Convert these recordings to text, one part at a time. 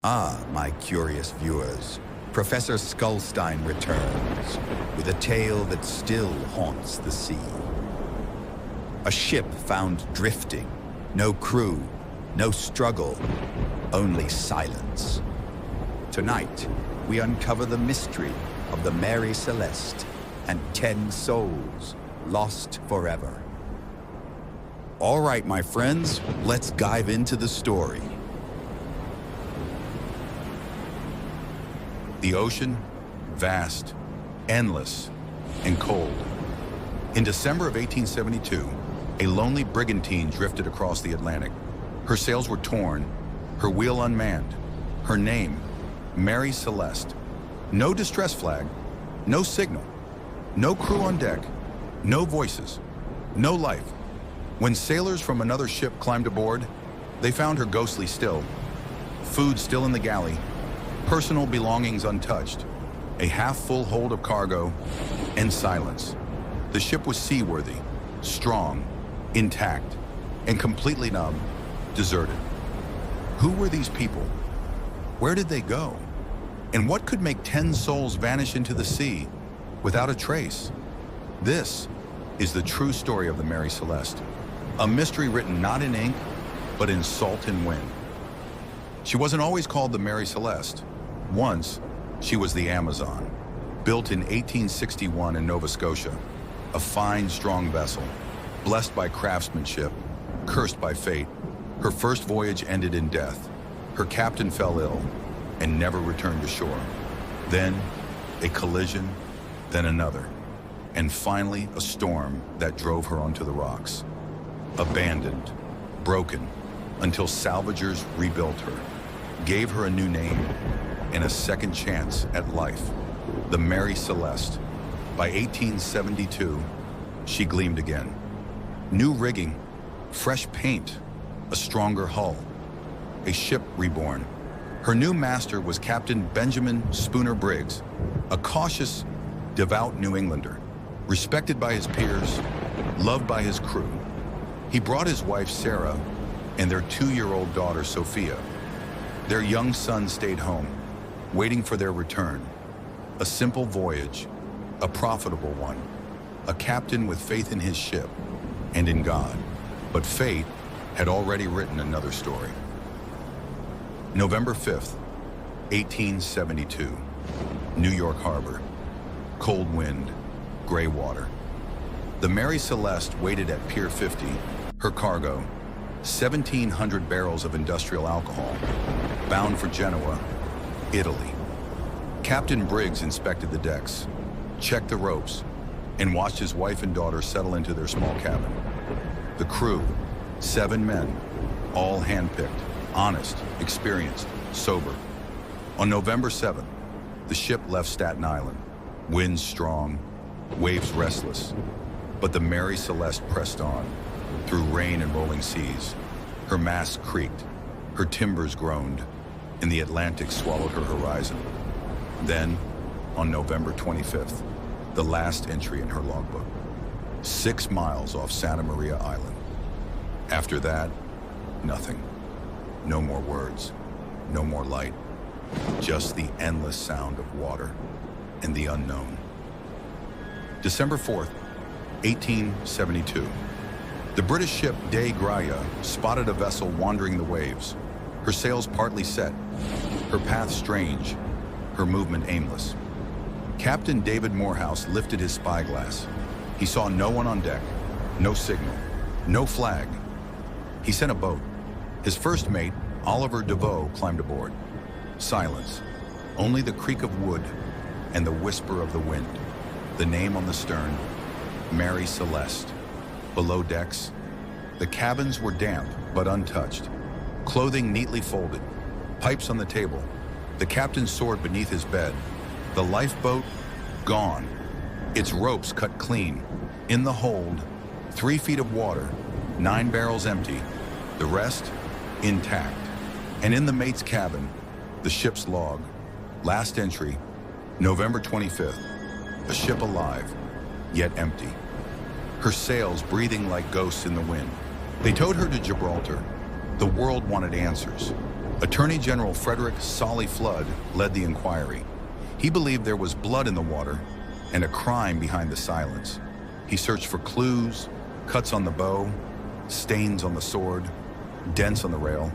Ah, my curious viewers, Professor Skullstein returns with a tale that still haunts the sea. A ship found drifting, no crew, no struggle, only silence. Tonight, we uncover the mystery of the Mary Celeste and 10 souls lost forever. All right, my friends, let's dive into the story. The ocean, vast, endless, and cold. In December of 1872, a lonely brigantine drifted across the Atlantic. Her sails were torn, her wheel unmanned, her name, Mary Celeste. No distress flag, no signal, no crew on deck, no voices, no life. When sailors from another ship climbed aboard, they found her ghostly still, food still in the galley, personal belongings untouched, a half-full hold of cargo, and silence. The ship was seaworthy, strong, intact, and completely numb, deserted. Who were these people? Where did they go? And what could make 10 souls vanish into the sea without a trace? This is the true story of the Mary Celeste, a mystery written not in ink, but in salt and wind. She wasn't always called the Mary Celeste. Once, she was the Amazon, built in 1861 in Nova Scotia, a fine, strong vessel, blessed by craftsmanship, cursed by fate. Her first voyage ended in death. Her captain fell ill and never returned to shore. Then, a collision, then another, and finally a storm that drove her onto the rocks. Abandoned, broken, until salvagers rebuilt her, gave her a new name and a second chance at life, the Mary Celeste. By 1872, she gleamed again. New rigging, fresh paint, a stronger hull, a ship reborn. Her new master was Captain Benjamin Spooner Briggs, a cautious, devout New Englander, respected by his peers, loved by his crew. He brought his wife Sarah and their 2-year-old daughter Sophia. Their young son stayed home, waiting for their return. A simple voyage, a profitable one, a captain with faith in his ship and in God. But fate had already written another story. November 5th, 1872, New York Harbor. Cold wind, gray water. The Mary Celeste waited at Pier 50, her cargo, 1,700 barrels of industrial alcohol, bound for Genoa, Italy. Captain Briggs inspected the decks, checked the ropes, and watched his wife and daughter settle into their small cabin. The crew, 7 men, all handpicked, honest, experienced, sober. On November 7th, the ship left Staten Island, winds strong, waves restless. But the Mary Celeste pressed on, through rain and rolling seas. Her masts creaked, her timbers groaned, and the Atlantic swallowed her horizon. Then, on November 25th, the last entry in her logbook, 6 miles off Santa Maria Island. After that, nothing. No more words, no more light, just the endless sound of water and the unknown. December 4th, 1872. The British ship De Graya spotted a vessel wandering the waves, her sails partly set, her path strange, her movement aimless. Captain David Morehouse lifted his spyglass. He saw no one on deck, no signal, no flag. He sent a boat. His first mate, Oliver DeVoe, climbed aboard. Silence, only the creak of wood and the whisper of the wind. The name on the stern, Mary Celeste. Below decks, the cabins were damp but untouched, clothing neatly folded, pipes on the table, the captain's sword beneath his bed. The lifeboat, gone, its ropes cut clean. In the hold, 3 feet of water, 9 barrels empty, the rest intact. And in the mate's cabin, the ship's log, last entry, November 25th, a ship alive, yet empty. Her sails breathing like ghosts in the wind. They towed her to Gibraltar. The world wanted answers. Attorney General Frederick Solly Flood led the inquiry. He believed there was blood in the water and a crime behind the silence. He searched for clues, cuts on the bow, stains on the sword, dents on the rail.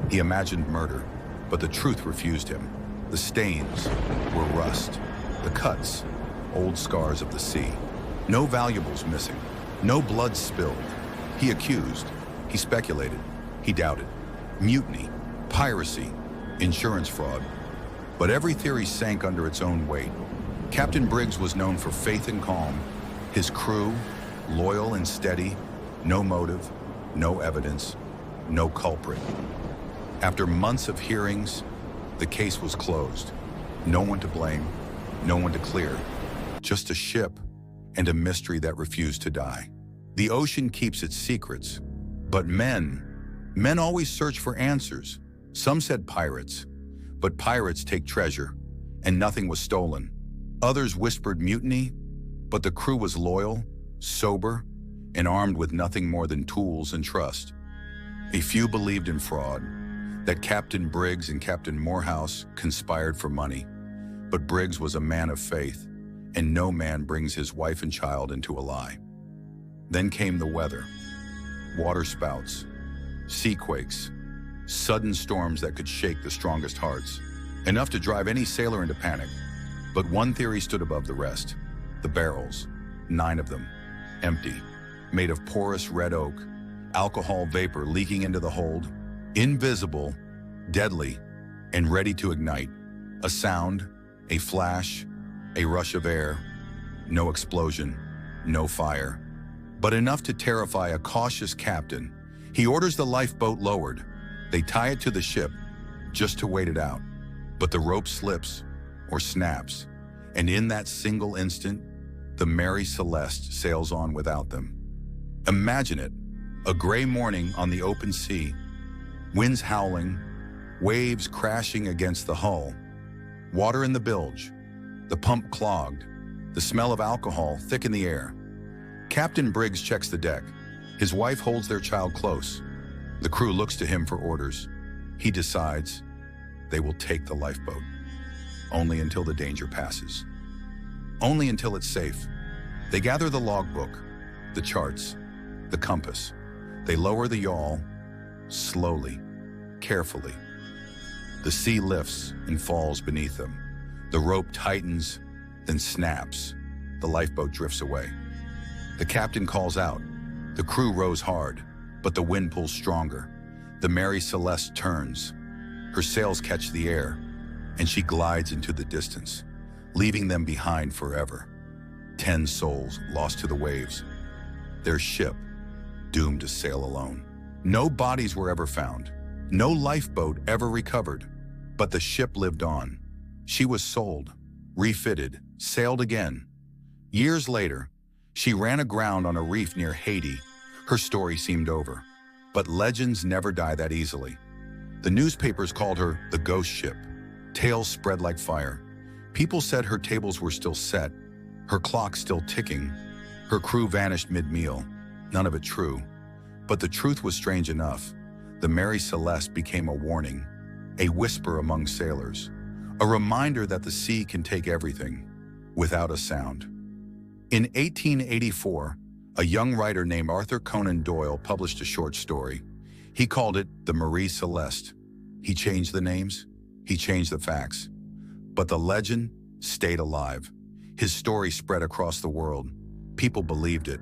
He imagined murder, but the truth refused him. The stains were rust. The cuts, old scars of the sea. No valuables missing. No blood spilled. He accused. He speculated. He doubted. Mutiny, piracy, insurance fraud. But every theory sank under its own weight. Captain Briggs was known for faith and calm. His crew, loyal and steady. No motive, no evidence, no culprit. After months of hearings, the case was closed. No one to blame, no one to clear. Just a ship and a mystery that refused to die. The ocean keeps its secrets, but men always search for answers. Some said pirates, but pirates take treasure, and nothing was stolen. Others whispered mutiny, but the crew was loyal, sober, and armed with nothing more than tools and trust. A few believed in fraud, that Captain Briggs and Captain Morehouse conspired for money. But Briggs was a man of faith, and no man brings his wife and child into a lie. Then came the weather. Water spouts, sea quakes, sudden storms that could shake the strongest hearts, enough to drive any sailor into panic. But one theory stood above the rest. The barrels, 9 of them, empty, made of porous red oak, alcohol vapor leaking into the hold, invisible, deadly, and ready to ignite. A sound, a flash, a rush of air, no explosion, no fire, but enough to terrify a cautious captain. He orders the lifeboat lowered. They tie it to the ship, just to wait it out. But the rope slips or snaps, and in that single instant, the Mary Celeste sails on without them. Imagine it, a gray morning on the open sea, winds howling, waves crashing against the hull, water in the bilge, the pump clogged, the smell of alcohol thick in the air. Captain Briggs checks the deck. His wife holds their child close. The crew looks to him for orders. He decides they will take the lifeboat, only until the danger passes. Only until it's safe. They gather the logbook, the charts, the compass. They lower the yawl, slowly, carefully. The sea lifts and falls beneath them. The rope tightens, then snaps. The lifeboat drifts away. The captain calls out. The crew rows hard, but the wind pulls stronger. The Mary Celeste turns. Her sails catch the air, and she glides into the distance, leaving them behind forever. 10 souls lost to the waves. Their ship doomed to sail alone. No bodies were ever found. No lifeboat ever recovered. But the ship lived on. She was sold, refitted, sailed again. Years later, she ran aground on a reef near Haiti. Her story seemed over. But legends never die that easily. The newspapers called her the Ghost Ship. Tales spread like fire. People said her tables were still set, her clock still ticking. Her crew vanished mid-meal. None of it true. But the truth was strange enough. The Mary Celeste became a warning, a whisper among sailors, a reminder that the sea can take everything without a sound. In 1884, a young writer named Arthur Conan Doyle published a short story. He called it The Mary Celeste. He changed the names, he changed the facts, but the legend stayed alive. His story spread across the world. People believed it.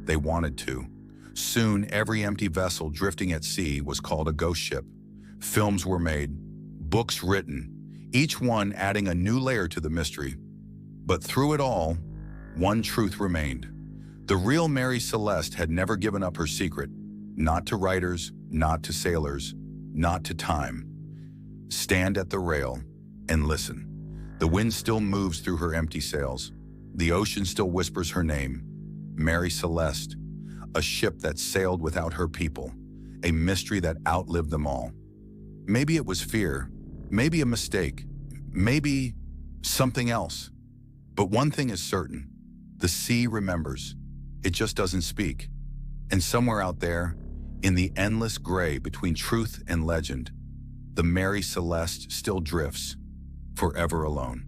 They wanted to. Soon, every empty vessel drifting at sea was called a ghost ship. Films were made, books written, each one adding a new layer to the mystery. But through it all, one truth remained. The real Mary Celeste had never given up her secret, not to writers, not to sailors, not to time. Stand at the rail and listen. The wind still moves through her empty sails. The ocean still whispers her name, Mary Celeste, a ship that sailed without her people, a mystery that outlived them all. Maybe it was fear, maybe a mistake, maybe something else. But one thing is certain, the sea remembers. It just doesn't speak. And somewhere out there, in the endless gray between truth and legend, the Mary Celeste still drifts, forever alone.